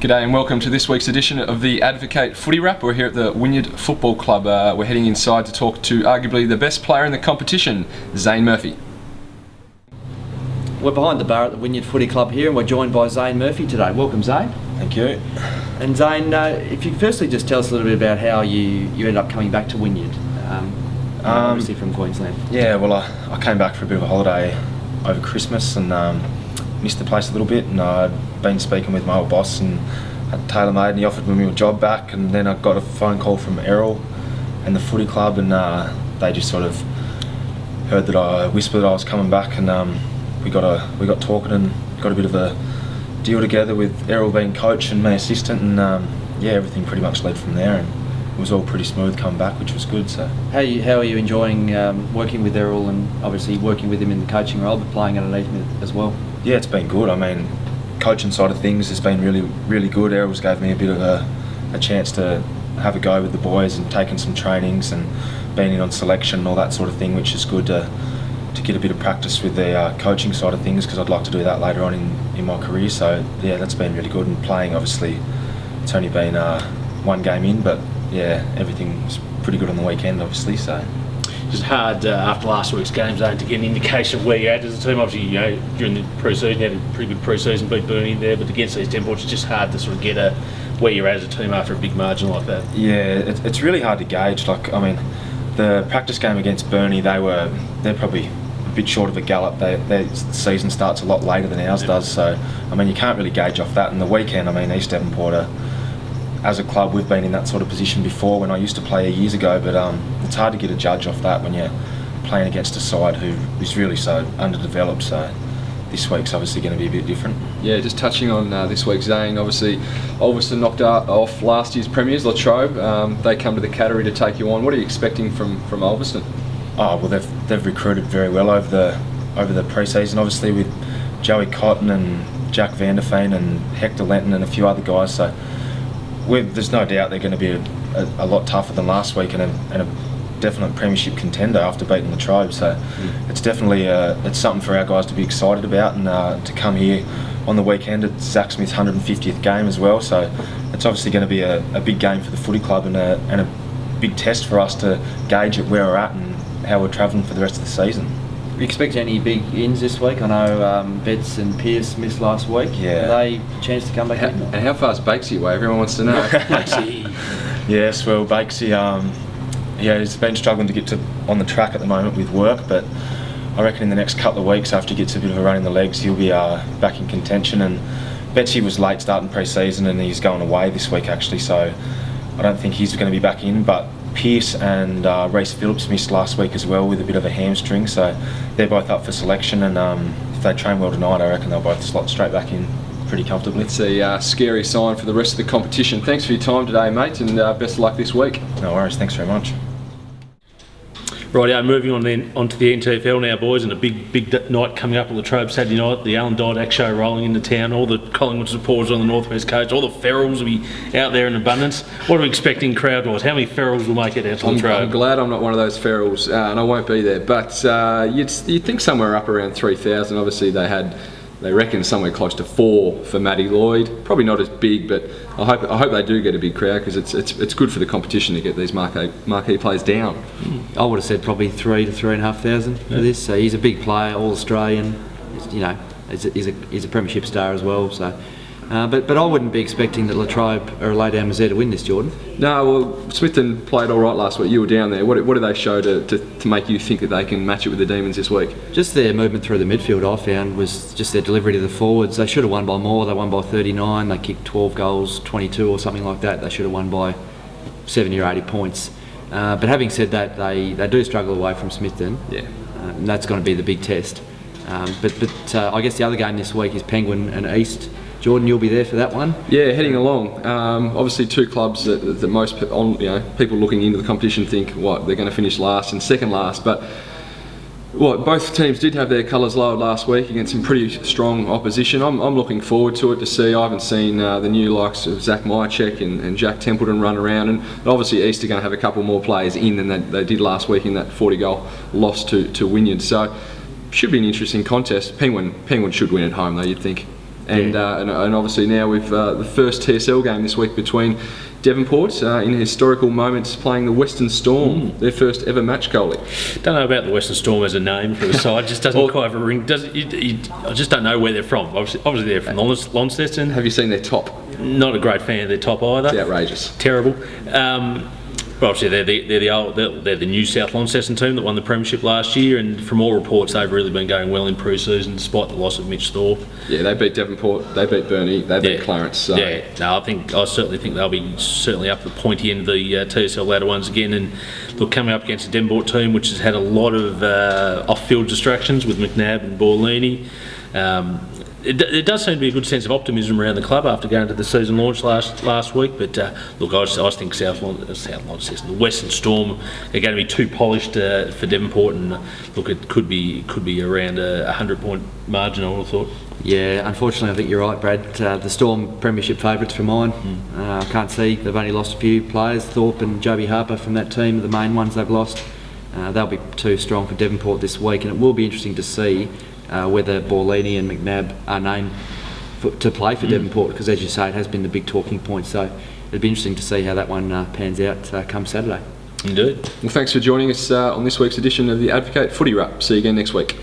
G'day and welcome to this week's edition of the Advocate Footy Wrap. We're here at the Wynyard Football Club. We're heading inside to talk to arguably the best player in the competition, Zayn Murphy. We're behind the bar at the Wynyard Footy Club here and we're joined by Zayn Murphy today. Welcome, Zane. Thank you. And Zane, if you could firstly just tell us a little bit about how you ended up coming back to Wynyard, obviously from Queensland. Yeah, well I came back for a bit of a holiday over Christmas and missed the place a little bit, and I'd been speaking with my old boss and had Taylor made and he offered me a job back, and then I got a phone call from Errol and the footy club, and they just sort of heard that I whispered that I was coming back, and we got talking and got a bit of a deal together with Errol being coach and me assistant, and yeah, everything pretty much led from there, and it was all pretty smooth coming back, which was good. So how are you enjoying working with Errol, and obviously working with him in the coaching role but playing underneath him as well? Yeah, it's been good. I mean, coaching side of things has been really good. Errol's gave me a bit of a chance to have a go with the boys and taking some trainings and being in on selection and all that sort of thing, which is good to get a bit of practice with the coaching side of things, because I'd like to do that later on in my career. So yeah, that's been really good. And playing, obviously, it's only been one game in, but yeah, everything was pretty good on the weekend, obviously. So just hard after last week's games, to get an indication of where you're at as a team. Obviously, you know, during the pre-season you had a pretty good pre-season, beat Burnley there, but against these Temples, it's just hard to sort of get where you're at as a team after a big margin like that. Yeah, it's really hard to gauge. Like, I mean, the practice game against Burnley, they're probably a bit short of a gallop. Their season starts a lot later than ours does, so I mean, you can't really gauge off that. And the weekend, I mean, East Devonport, as a club, we've been in that sort of position before when I used to play years ago, but it's hard to get a judge off that when you're playing against a side who's really so underdeveloped. So this week's obviously going to be a bit different. Yeah, just touching on this week, Zane, obviously Ulverston knocked off last year's premiers, Latrobe. They come to the Cattery to take you on. What are you expecting from Ulverston? Oh, well, they've recruited very well over the pre-season, obviously, with Joey Cotton and Jack Vanderfeen and Hector Lenton and a few other guys. So there's no doubt they're going to be a lot tougher than last week, and a definite premiership contender after beating the Latrobe. So it's definitely it's something for our guys to be excited about, and to come here on the weekend. It's Zach Smith's 150th game as well, so it's obviously going to be a big game for the footy club, and a big test for us to gauge at where we're at and how we're travelling for the rest of the season. You expect any big ins this week? I know Betts and Pearce missed last week. Yeah. Are they a chance to come back in? And how far is Bakesy away? Everyone wants to know. Yes, well, Bakesy, yeah, he's been struggling to get on the track at the moment with work, but I reckon in the next couple of weeks, after he gets a bit of a run in the legs, he'll be back in contention. And Betsy was late starting pre-season, and he's going away this week actually, so I don't think he's going to be back in. But Pearce and Reece Phillips missed last week as well with a bit of a hamstring, so they're both up for selection, and if they train well tonight, I reckon they'll both slot straight back in pretty comfortably. It's a scary sign for the rest of the competition. Thanks for your time today, mate, and best of luck this week. No worries, thanks very much. Right, moving on then onto the NTFL now, boys, and a big night coming up on the Latrobe Saturday night. The Alan Didak show rolling into town. All the Collingwood supporters on the northwest coast. All the ferals will be out there in abundance. What are we expecting crowd-wise? How many ferals will make it out to Latrobe? I'm glad I'm not one of those ferals, and I won't be there. But you'd think somewhere up around 3,000. Obviously, they reckon somewhere close to 4 for Matty Lloyd. Probably not as big, but I hope they do get a big crowd, because it's good for the competition to get these marquee players down. I would have said probably 3,000 to 3,500 for this. So he's a big player, all Australian. You know, he's a premiership star as well. So, but I wouldn't be expecting that Latrobe are lay down Mazette to win this, Jordan. No, well, Smithton played all right last week. You were down there. What do they show to make you think that they can match it with the Demons this week? Just their movement through the midfield, I found, was just their delivery to the forwards. They should have won by more. They won by 39. They kicked 12 goals, 22 or something like that. They should have won by 70 or 80 points. But having said that, they do struggle away from Smithton. Yeah. And that's going to be the big test. But I guess the other game this week is Penguin and East. Jordan, you'll be there for that one? Yeah, heading along. Obviously, two clubs that most people looking into the competition think they're going to finish last and second last. But both teams did have their colours lowered last week against some pretty strong opposition. I'm looking forward to it to see. I haven't seen the new likes of Zach Mychek and Jack Templeton run around, and obviously East are going to have a couple more players in than they did last week in that 40-goal loss to Wynyard. So should be an interesting contest. Penguin should win at home though, you'd think. and obviously now with the first TSL game this week between Devonport in historical moments playing the Western Storm, their first ever match goalie. Don't know about the Western Storm as a name for the side. Just doesn't quite have a ring. I just don't know where they're from. Obviously they're from Launceston. Have you seen their top? Not a great fan of their top either. It's outrageous. Terrible. But obviously they're the New South Launceston team that won the premiership last year, and from all reports they've really been going well in pre-season despite the loss of Mitch Thorpe. Yeah, they beat Devonport, they beat Burnie, they beat Clarence. So. Yeah, no, I certainly think they'll be up the pointy end of the TSL ladder once again. And look, coming up against a Devonport team which has had a lot of off-field distractions with McNabb and Borlini. It does seem to be a good sense of optimism around the club after going to the season launch last week. But look, I just think South Launceston, the Western Storm, are going to be too polished for Devonport, and look, it could be around a 100-point margin, I would have thought. Yeah, unfortunately, I think you're right, Brad. The Storm premiership favourites for mine. I can't see they've only lost a few players. Thorpe and Joby Harper from that team are the main ones they've lost. They'll be too strong for Devonport this week, and it will be interesting to see whether Borlini and McNabb are named to play for Devonport, because as you say, it has been the big talking point. So it'll be interesting to see how that one pans out come Saturday. Indeed. Well, thanks for joining us on this week's edition of the Advocate Footy Wrap. See you again next week.